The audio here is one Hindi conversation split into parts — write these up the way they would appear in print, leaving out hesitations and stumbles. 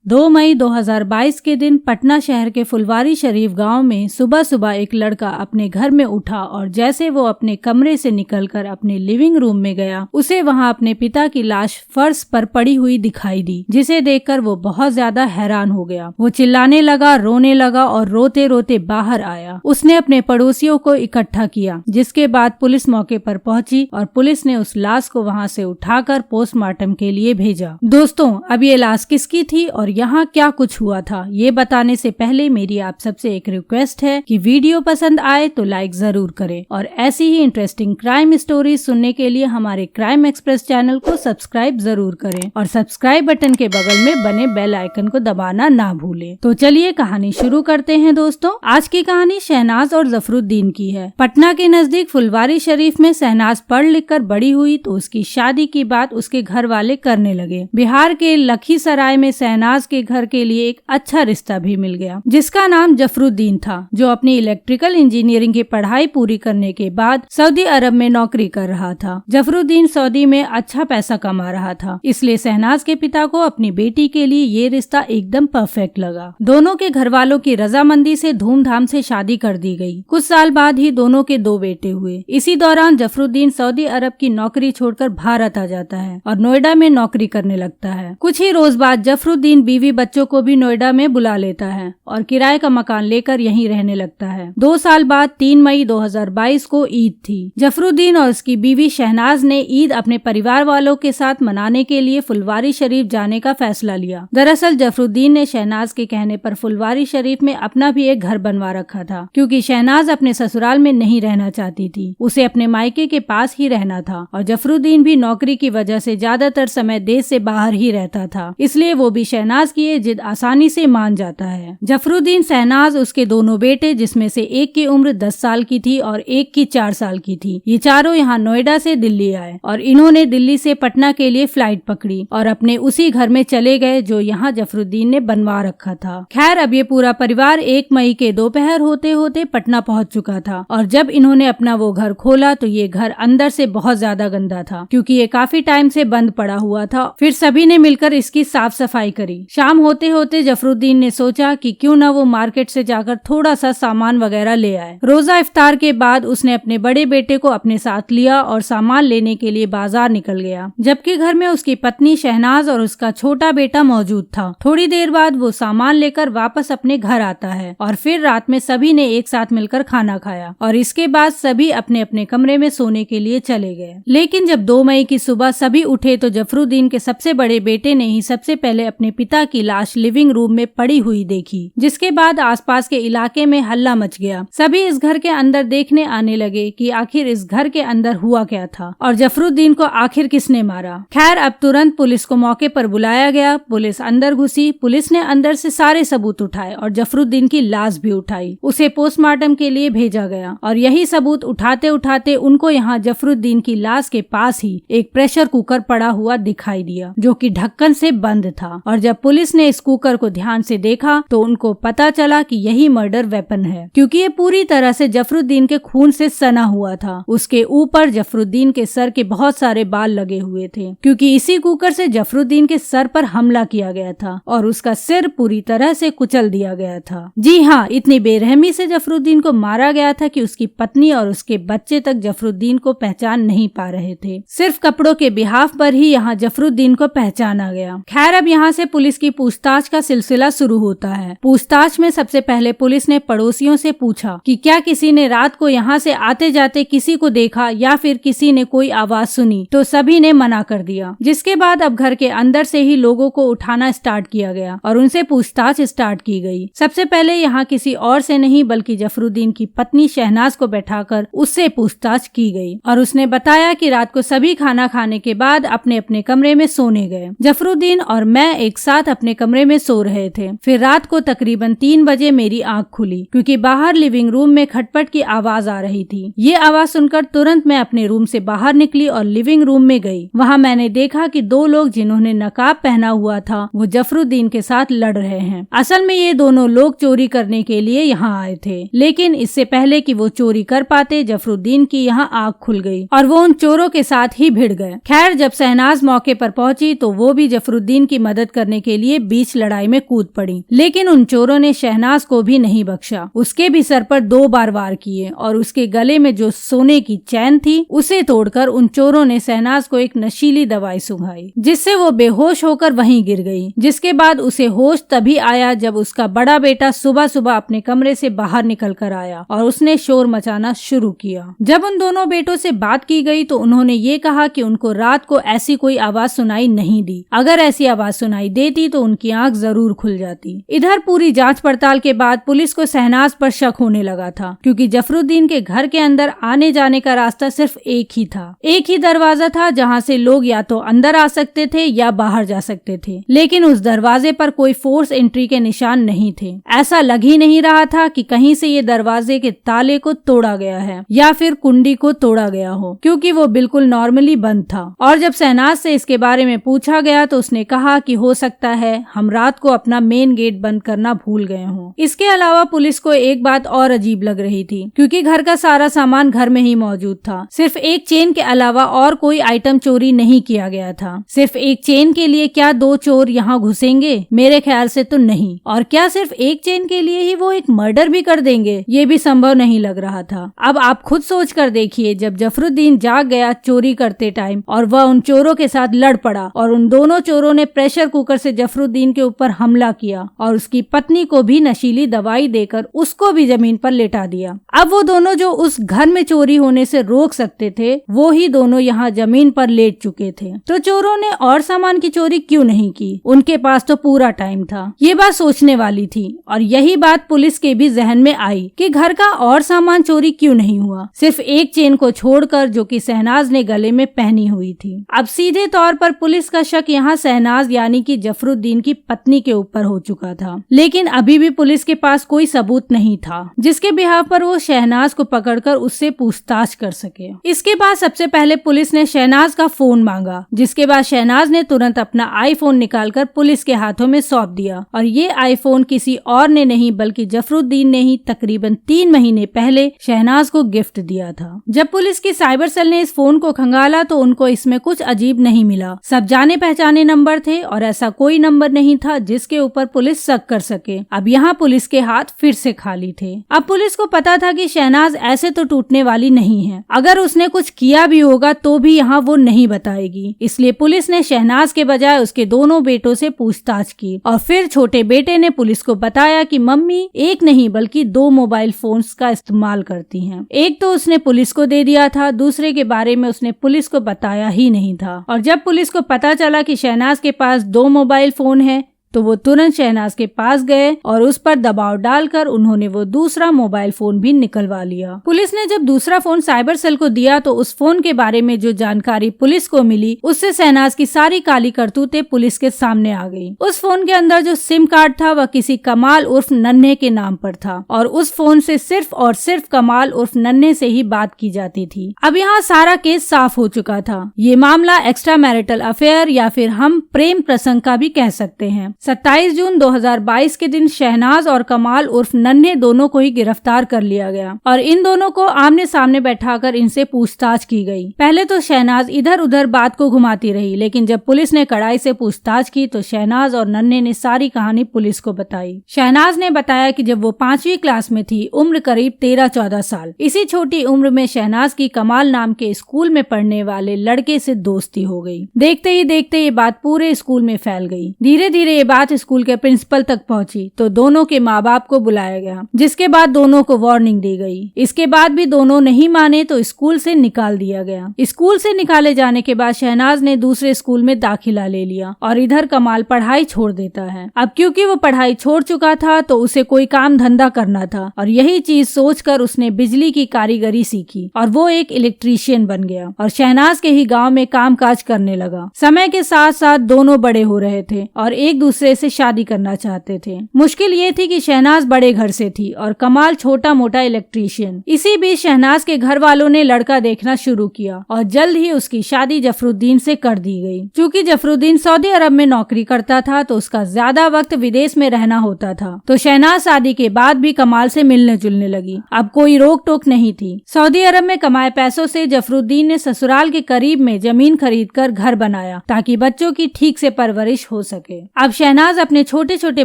2 मई 2022 के दिन पटना शहर के फुलवारी शरीफ गांव में सुबह सुबह एक लड़का अपने घर में उठा और जैसे वो अपने कमरे से निकलकर अपने लिविंग रूम में गया, उसे वहां अपने पिता की लाश फर्श पर पड़ी हुई दिखाई दी, जिसे देखकर वो बहुत ज्यादा हैरान हो गया। वो चिल्लाने लगा, रोने लगा और रोते रोते बाहर आया। उसने अपने पड़ोसियों को इकट्ठा किया, जिसके बाद पुलिस मौके पर पहुंची और पुलिस ने उस लाश को वहां से उठाकर पोस्टमार्टम के लिए भेजा। दोस्तों, अब ये लाश किसकी थी और यहाँ क्या कुछ हुआ था, ये बताने से पहले मेरी आप सबसे एक रिक्वेस्ट है कि वीडियो पसंद आए तो लाइक जरूर करें और ऐसी ही इंटरेस्टिंग क्राइम स्टोरी सुनने के लिए हमारे क्राइम एक्सप्रेस चैनल को सब्सक्राइब जरूर करें और सब्सक्राइब बटन के बगल में बने बेल आइकन को दबाना ना भूलें। तो चलिए कहानी शुरू करते हैं। दोस्तों, आज की कहानी शहनाज और जफरुद्दीन की है। पटना के नजदीक फुलवारी शरीफ में शहनाज पढ़ लिख कर बड़ी हुई तो उसकी शादी की बात उसके घर वाले करने लगे। बिहार के लखीसराय में शहनाज के घर के लिए एक अच्छा रिश्ता भी मिल गया, जिसका नाम जफरुद्दीन था, जो अपनी इलेक्ट्रिकल इंजीनियरिंग की पढ़ाई पूरी करने के बाद सऊदी अरब में नौकरी कर रहा था। जफरुद्दीन सऊदी में अच्छा पैसा कमा रहा था, इसलिए शहनाज के पिता को अपनी बेटी के लिए ये रिश्ता एकदम परफेक्ट लगा। दोनों के घर वालों की रजामंदी से धूमधाम से शादी कर दी गई। कुछ साल बाद ही दोनों के 2 बेटे हुए। इसी दौरान जफरुद्दीन सऊदी अरब की नौकरी छोड़कर भारत आ जाता है और नोएडा में नौकरी करने लगता है। कुछ ही रोज बाद जफरुद्दीन बीवी बच्चों को भी नोएडा में बुला लेता है और किराए का मकान लेकर यहीं रहने लगता है। 2 साल बाद 3 मई 2022 को ईद थी। जफरुद्दीन और उसकी बीवी शहनाज ने ईद अपने परिवार वालों के साथ मनाने के लिए फुलवारी शरीफ जाने का फैसला लिया। दरअसल जफरुद्दीन ने शहनाज के कहने पर फुलवारी शरीफ में अपना भी एक घर बनवा रखा था, क्योंकि शहनाज अपने ससुराल में नहीं रहना चाहती थी, उसे अपने मायके के पास ही रहना था और जफरुद्दीन भी नौकरी की वजह से ज्यादातर समय देश से बाहर ही रहता था, इसलिए वो भी शहनाज की ये जिद आसानी से मान जाता है। जफरुद्दीन, शहनाज, उसके दोनों बेटे जिसमें से एक की उम्र 10 साल की थी और एक की 4 साल की थी, ये चारों यहाँ नोएडा से दिल्ली आए और इन्होंने दिल्ली से पटना के लिए फ्लाइट पकड़ी और अपने उसी घर में चले गए जो यहाँ जफरुद्दीन ने बनवा रखा था। खैर, अब ये पूरा परिवार 1 मई के दोपहर होते होते पटना पहुँच चुका था और जब इन्होंने अपना वो घर खोला तो ये घर अंदर से बहुत ज्यादा गंदा था, क्योंकि ये काफी टाइम से बंद पड़ा हुआ था। फिर सभी ने मिलकर इसकी साफ सफाई करी। शाम होते होते जफरुद्दीन ने सोचा कि क्यों न वो मार्केट से जाकर थोड़ा सा सामान वगैरह ले आए। रोजा इफ्तार के बाद उसने अपने बड़े बेटे को अपने साथ लिया और सामान लेने के लिए बाजार निकल गया, जबकि घर में उसकी पत्नी शहनाज और उसका छोटा बेटा मौजूद था। थोड़ी देर बाद वो सामान लेकर वापस अपने घर आता है और फिर रात में सभी ने एक साथ मिलकर खाना खाया और इसके बाद सभी अपने अपने कमरे में सोने के लिए चले गए। लेकिन जब 2 मई की सुबह सभी उठे तो जफरुद्दीन के सबसे बड़े बेटे ने ही सबसे पहले अपने पिता की लाश लिविंग रूम में पड़ी हुई देखी, जिसके बाद आसपास के इलाके में हल्ला मच गया। सभी इस घर के अंदर देखने आने लगे कि आखिर इस घर के अंदर हुआ क्या था और जफरुद्दीन को आखिर किसने मारा। खैर, अब तुरंत पुलिस को मौके पर बुलाया गया। पुलिस अंदर घुसी। पुलिस ने अंदर से सारे सबूत उठाए और जफरुद्दीन की लाश भी उठाई। उसे पोस्टमार्टम के लिए भेजा गया और यही सबूत उठाते उठाते उनको यहाँ जफरुद्दीन की लाश के पास ही एक प्रेशर कुकर पड़ा हुआ दिखाई दिया, जो कि ढक्कन से बंद था। और जब पुलिस ने इस कुकर को ध्यान से देखा तो उनको पता चला कि यही मर्डर वेपन है, क्योंकि ये पूरी तरह से जफरुद्दीन के खून से सना हुआ था। उसके ऊपर जफरुद्दीन के सर के बहुत सारे बाल लगे हुए थे, क्योंकि इसी कुकर से जफरुद्दीन के सर पर हमला किया गया था और उसका सिर पूरी तरह से कुचल दिया गया था। जी हाँ, इतनी बेरहमी से जफरुद्दीन को मारा गया था कि उसकी पत्नी और उसके बच्चे तक जफरुद्दीन को पहचान नहीं पा रहे थे। सिर्फ कपड़ों के बिहाफ पर ही यहाँ जफरुद्दीन को पहचाना गया। खैर, अब यहाँ से पुलिस की पूछताछ का सिलसिला शुरू होता है। पूछताछ में सबसे पहले पुलिस ने पड़ोसियों से पूछा कि क्या किसी ने रात को यहाँ से आते जाते किसी को देखा या फिर किसी ने कोई आवाज सुनी, तो सभी ने मना कर दिया। जिसके बाद अब घर के अंदर से ही लोगों को उठाना स्टार्ट किया गया और उनसे पूछताछ स्टार्ट की गई। सबसे पहले यहाँ किसी और से नहीं बल्कि जफरुद्दीन की पत्नी शहनाज को बैठाकर उससे पूछताछ की गई और उसने बताया कि रात को सभी खाना खाने के बाद अपने अपने कमरे में सोने गए। जफरुद्दीन और मैं एक साथ अपने कमरे में सो रहे थे। फिर रात को तकरीबन 3 बजे मेरी आंख खुली, क्योंकि बाहर लिविंग रूम में खटपट की आवाज आ रही थी। ये आवाज सुनकर तुरंत मैं अपने रूम से बाहर निकली और लिविंग रूम में गई। वहाँ मैंने देखा कि 2 लोग जिन्होंने नकाब पहना हुआ था वो जफरुद्दीन के साथ लड़ रहे हैं। असल में ये दोनों लोग चोरी करने के लिए यहाँ आए थे, लेकिन इससे पहले कि वो चोरी कर पाते जफरुद्दीन की यहाँ आंख खुल गई और वो उन चोरों के साथ ही भिड़ गए। खैर, जब शहनाज मौके पर पहुंची तो वो भी जफरुद्दीन की मदद करने के के लिए बीच लड़ाई में कूद पड़ी, लेकिन उन चोरों ने शहनाज को भी नहीं बख्शा। उसके भी सर पर 2 बार वार किए और उसके गले में जो सोने की चैन थी उसे तोड़कर उन चोरों ने शहनाज को एक नशीली दवाई सुंघाई, जिससे वो बेहोश होकर वहीं गिर गई। जिसके बाद उसे होश तभी आया जब उसका बड़ा बेटा सुबह सुबह अपने कमरे से बाहर निकल कर आया और उसने शोर मचाना शुरू किया। जब उन दोनों बेटों से बात की गई तो उन्होंने ये कहा कि उनको रात को ऐसी कोई आवाज सुनाई नहीं दी। अगर ऐसी आवाज सुनाई देती तो उनकी आंख जरूर खुल जाती। इधर पूरी जांच पड़ताल के बाद पुलिस को शहनाज पर शक होने लगा था, क्योंकि जफरुद्दीन के घर के अंदर आने जाने का रास्ता सिर्फ एक ही था। एक ही दरवाजा था जहां से लोग या तो अंदर आ सकते थे या बाहर जा सकते थे, लेकिन उस दरवाजे पर कोई फोर्स एंट्री के निशान नहीं थे। ऐसा लग ही नहीं रहा था कि कहीं से ये दरवाजे के ताले को तोड़ा गया है या फिर कुंडी को तोड़ा गया हो, क्योंकि वो बिल्कुल नॉर्मली बंद था। और जब शहनाज से इसके बारे में पूछा गया तो उसने कहा कि हो सकता है हम रात को अपना मेन गेट बंद करना भूल गए हों। इसके अलावा पुलिस को एक बात और अजीब लग रही थी, क्योंकि घर का सारा सामान घर में ही मौजूद था। सिर्फ एक चेन के अलावा और कोई आइटम चोरी नहीं किया गया था। सिर्फ एक चेन के लिए क्या 2 चोर यहाँ घुसेंगे? मेरे ख्याल से तो नहीं। और क्या सिर्फ एक चेन के लिए ही वो एक मर्डर भी कर देंगे? ये भी संभव नहीं लग रहा था। अब आप खुद सोच कर देखिए, जब जफरुद्दीन जाग गया चोरी करते टाइम और वह उन चोरों के साथ लड़ पड़ा और उन दोनों चोरों ने प्रेशर कुकर से जफरुद्दीन के ऊपर हमला किया और उसकी पत्नी को भी नशीली दवाई देकर उसको भी जमीन पर लेटा दिया। अब वो दोनों जो उस घर में चोरी होने से रोक सकते थे, वो ही दोनों यहाँ जमीन पर लेट चुके थे। तो चोरों ने और सामान की चोरी क्यों नहीं की? उनके पास तो पूरा टाइम था। ये बात सोचने वाली थी और यही बात पुलिस के भी जहन में आई कि घर का और सामान चोरी क्यों नहीं हुआ, सिर्फ एक चेन को छोड़कर जो कि शहनाज ने गले में पहनी हुई थी। अब सीधे तौर पर पुलिस का शक यहाँ शहनाज यानी कि जफरुद्दीन की पत्नी के ऊपर हो चुका था, लेकिन अभी भी पुलिस के पास कोई सबूत नहीं था जिसके बिहाफ पर वो शहनाज को पकड़कर उससे पूछताछ कर सके। इसके बाद सबसे पहले पुलिस ने शहनाज का फोन मांगा, जिसके बाद शहनाज ने तुरंत अपना आईफोन निकालकर पुलिस के हाथों में सौंप दिया। और ये आईफोन किसी और ने नहीं बल्कि जफरुद्दीन ने ही तकरीबन 3 महीने पहले शहनाज को गिफ्ट दिया था। जब पुलिस की साइबर सेल ने इस फोन को खंगाला तो उनको इसमें कुछ अजीब नहीं मिला। सब जाने पहचाने नंबर थे और ऐसा कोई नंबर नहीं था जिसके ऊपर पुलिस शक कर सके। अब यहाँ पुलिस के हाथ फिर से खाली थे। अब पुलिस को पता था कि शहनाज ऐसे तो टूटने वाली नहीं है। अगर उसने कुछ किया भी होगा तो भी यहाँ वो नहीं बताएगी। इसलिए पुलिस ने शहनाज के बजाय उसके दोनों बेटों से पूछताछ की और फिर छोटे बेटे ने पुलिस को बताया कि मम्मी एक नहीं बल्कि 2 मोबाइल फोन्स का इस्तेमाल करती हैं। एक तो उसने पुलिस को दे दिया था, दूसरे के बारे में उसने पुलिस को बताया ही नहीं था। और जब पुलिस को पता चला कि शहनाज के पास 2 मोबाइल फोन है तो वो तुरंत शहनाज के पास गए और उस पर दबाव डालकर उन्होंने वो दूसरा मोबाइल फोन भी निकलवा लिया। पुलिस ने जब दूसरा फोन साइबर सेल को दिया तो उस फोन के बारे में जो जानकारी पुलिस को मिली उससे शहनाज की सारी काली करतूतें पुलिस के सामने आ गई। उस फोन के अंदर जो सिम कार्ड था वह किसी कमाल उर्फ नन्हे के नाम पर था और उस फोन से सिर्फ और सिर्फ कमाल उर्फ नन्हे से ही बात की जाती थी। अब यहाँ सारा केस साफ हो चुका था। ये मामला एक्स्ट्रा मैरिटल अफेयर या फिर हम प्रेम प्रसंग का भी कह सकते हैं। 27 जून 2022 के दिन शहनाज और कमाल उर्फ नन्हे दोनों को ही गिरफ्तार कर लिया गया और इन दोनों को आमने सामने बैठाकर इनसे पूछताछ की गई। पहले तो शहनाज इधर उधर बात को घुमाती रही, लेकिन जब पुलिस ने कड़ाई से पूछताछ की तो शहनाज और नन्हे ने सारी कहानी पुलिस को बताई। शहनाज ने बताया कि जब वो 5वीं क्लास में थी, उम्र करीब 13-14 साल, इसी छोटी उम्र में शहनाज की कमाल नाम के स्कूल में पढ़ने वाले लड़के से दोस्ती हो गई। देखते ही देखते ये बात पूरे स्कूल में फैल गई। धीरे धीरे ये बात स्कूल के प्रिंसिपल तक पहुंची तो दोनों के माँ बाप को बुलाया गया, जिसके बाद दोनों को वार्निंग दी गई। इसके बाद भी दोनों नहीं माने तो स्कूल से निकाल दिया गया। स्कूल से निकाले जाने के बाद शहनाज ने दूसरे स्कूल में दाखिला ले लिया और इधर कमाल पढ़ाई छोड़ देता है। अब क्योंकि वो पढ़ाई छोड़ चुका था तो उसे कोई काम धंधा करना था और यही चीज सोचकर उसने बिजली की कारीगरी सीखी और वो एक इलेक्ट्रीशियन बन गया और शहनाज के ही गाँव में काम काज करने लगा। समय के साथ साथ दोनों बड़े हो रहे थे और एक दूसरे से शादी करना चाहते थे। मुश्किल ये थी कि शहनाज बड़े घर से थी और कमाल छोटा मोटा इलेक्ट्रीशियन। इसी बीच शहनाज के घर वालों ने लड़का देखना शुरू किया और जल्द ही उसकी शादी जफरुद्दीन से कर दी गई। चूँकि जफरुद्दीन सऊदी अरब में नौकरी करता था तो उसका ज्यादा वक्त विदेश में रहना होता था, तो शहनाज शादी के बाद भी कमाल से मिलने जुलने लगी। अब कोई रोक टोक नहीं थी। सऊदी अरब में कमाए पैसों से जफरुद्दीन ने ससुराल के करीब में जमीन खरीद कर घर बनाया ताकि बच्चों की ठीक से परवरिश हो सके। अब शहनाज अपने छोटे छोटे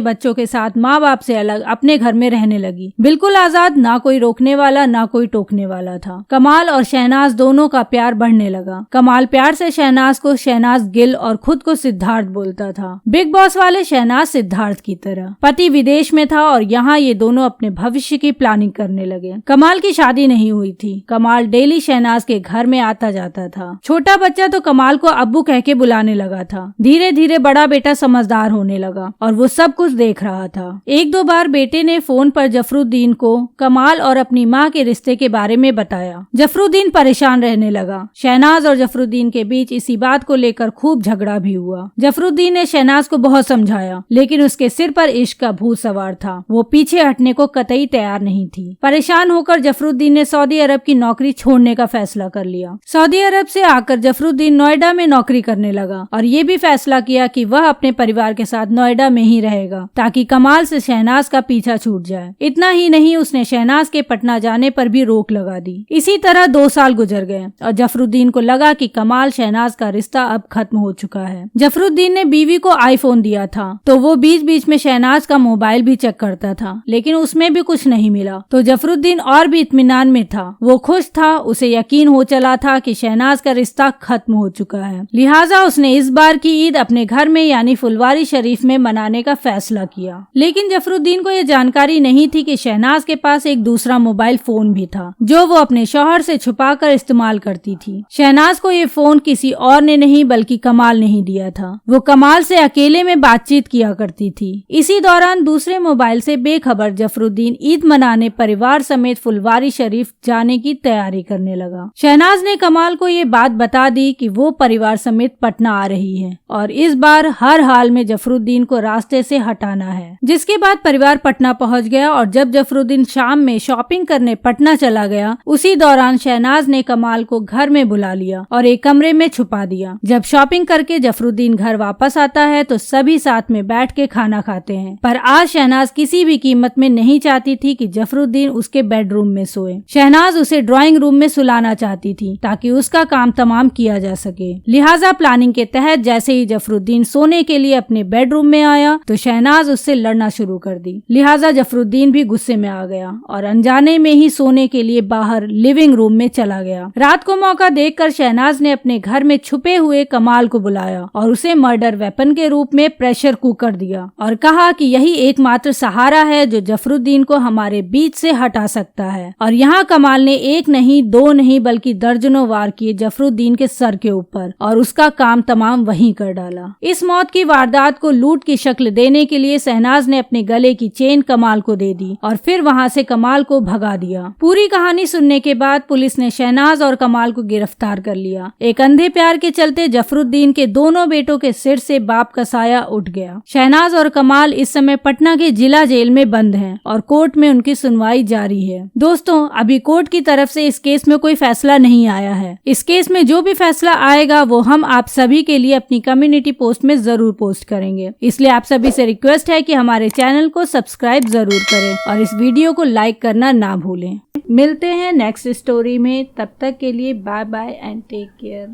बच्चों के साथ माँ बाप से अलग अपने घर में रहने लगी, बिल्कुल आजाद, ना कोई रोकने वाला ना कोई टोकने वाला था। कमाल और शहनाज दोनों का प्यार बढ़ने लगा। कमाल प्यार से शहनाज को शहनाज गिल और खुद को सिद्धार्थ बोलता था। बिग बॉस वाले शहनाज सिद्धार्थ की तरह। पति विदेश में था और यहाँ ये दोनों अपने भविष्य की प्लानिंग करने लगे। कमाल की शादी नहीं हुई थी। कमाल डेली शहनाज के घर में आता जाता था। छोटा बच्चा तो कमाल को अब्बू कह के बुलाने लगा था। धीरे धीरे बड़ा बेटा समझदार होने लगा और वो सब कुछ देख रहा था। एक दो बार बेटे ने फोन पर जफरुद्दीन को कमाल और अपनी माँ के रिश्ते के बारे में बताया। जफरुद्दीन परेशान रहने लगा। शहनाज और जफरुद्दीन के बीच इसी बात को लेकर खूब झगड़ा भी हुआ। जफरुद्दीन ने शहनाज को बहुत समझाया, लेकिन उसके सिर पर इश्क का भूत सवार था। वो पीछे हटने को कतई तैयार नहीं थी। परेशान होकर जफरुद्दीन ने सऊदी अरब की नौकरी छोड़ने का फैसला कर लिया। सऊदी अरब से आकर जफरुद्दीन नोएडा में नौकरी करने लगा और ये भी फैसला किया कि वह अपने परिवार के साथ नोएडा में ही रहेगा ताकि कमाल से शहनाज का पीछा छूट जाए। इतना ही नहीं, उसने शहनाज के पटना जाने पर भी रोक लगा दी। इसी तरह 2 साल गुजर गए और जफरुद्दीन को लगा कि कमाल शहनाज का रिश्ता अब खत्म हो चुका है। जफरुद्दीन ने बीवी को आईफोन दिया था तो वो बीच बीच में शहनाज का मोबाइल भी चेक करता था, लेकिन उसमें भी कुछ नहीं मिला। तो जफरुद्दीन और भी इत्मीनान में था। वो खुश था। उसे यकीन हो चला था कि शहनाज का रिश्ता खत्म हो चुका है। लिहाजा उसने इस बार की ईद अपने घर में यानी फुलवारी शरीफ में मनाने का फैसला किया। लेकिन जफरुद्दीन को यह जानकारी नहीं थी कि शहनाज के पास एक दूसरा मोबाइल फोन भी था जो वो अपने शौहर से छुपाकर इस्तेमाल करती थी। शहनाज को ये फोन किसी और ने नहीं बल्कि कमाल ने ही दिया था। वो कमाल से अकेले में बातचीत किया करती थी। इसी दौरान दूसरे मोबाइल से बेखबर जफरुद्दीन ईद मनाने परिवार समेत फुलवारी शरीफ जाने की तैयारी करने लगा। शहनाज ने कमाल को ये बात बता दी कि वो परिवार समेत पटना आ रही है और इस बार हर हाल में जफरुद्दीन को रास्ते से हटाना है। जिसके बाद परिवार पटना पहुंच गया और जब जफरुद्दीन शाम में शॉपिंग करने पटना चला गया, उसी दौरान शहनाज ने कमाल को घर में बुला लिया और एक कमरे में छुपा दिया। जब शॉपिंग करके जफरुद्दीन घर वापस आता है तो सभी साथ में बैठ के खाना खाते हैं, पर आज शहनाज किसी भी कीमत में नहीं चाहती थी कि जफरुद्दीन उसके बेडरूम में सोए। शहनाज उसे ड्राइंग रूम में सुलाना चाहती थी ताकि उसका काम तमाम किया जा सके। लिहाजा प्लानिंग के तहत जैसे ही जफरुद्दीन सोने के लिए अपने बेडरूम में आया तो शहनाज उससे लड़ना शुरू कर दी। लिहाजा जफरुद्दीन भी गुस्से में आ गया और अनजाने में ही सोने के लिए बाहर लिविंग रूम में चला गया। रात को मौका देखकर शहनाज ने अपने घर में छुपे हुए कमाल को बुलाया और उसे मर्डर वेपन के रूप में प्रेशर कुकर दिया और कहा कि यही एकमात्र सहारा है जो जफरुद्दीन को हमारे बीच से हटा सकता है। और यहाँ कमाल ने एक नहीं, 2 नहीं बल्कि दर्जनों वार किए जफरुद्दीन के सर के ऊपर और उसका काम तमाम वहीं कर डाला। इस मौत की वारदात को लूट की शक्ल देने के लिए शहनाज ने अपने गले की चेन कमाल को दे दी और फिर वहाँ से कमाल को भगा दिया। पूरी कहानी सुनने के बाद पुलिस ने शहनाज और कमाल को गिरफ्तार कर लिया। एक अंधे प्यार के चलते जफरुद्दीन के दोनों बेटों के सिर से बाप का साया उठ गया। शहनाज और कमाल इस समय पटना के जिला जेल में बंद हैं और कोर्ट में उनकी सुनवाई जारी है। दोस्तों, अभी कोर्ट की तरफ से इस केस में कोई फैसला नहीं आया है। इस केस में जो भी फैसला आएगा वो हम आप सभी के लिए अपनी कम्युनिटी पोस्ट में जरूर पोस्ट करेंगे। इसलिए आप सभी से रिक्वेस्ट है कि हमारे चैनल को सब्सक्राइब जरूर करें और इस वीडियो को लाइक करना ना भूलें। मिलते हैं नेक्स्ट स्टोरी में, तब तक के लिए bye bye and take care.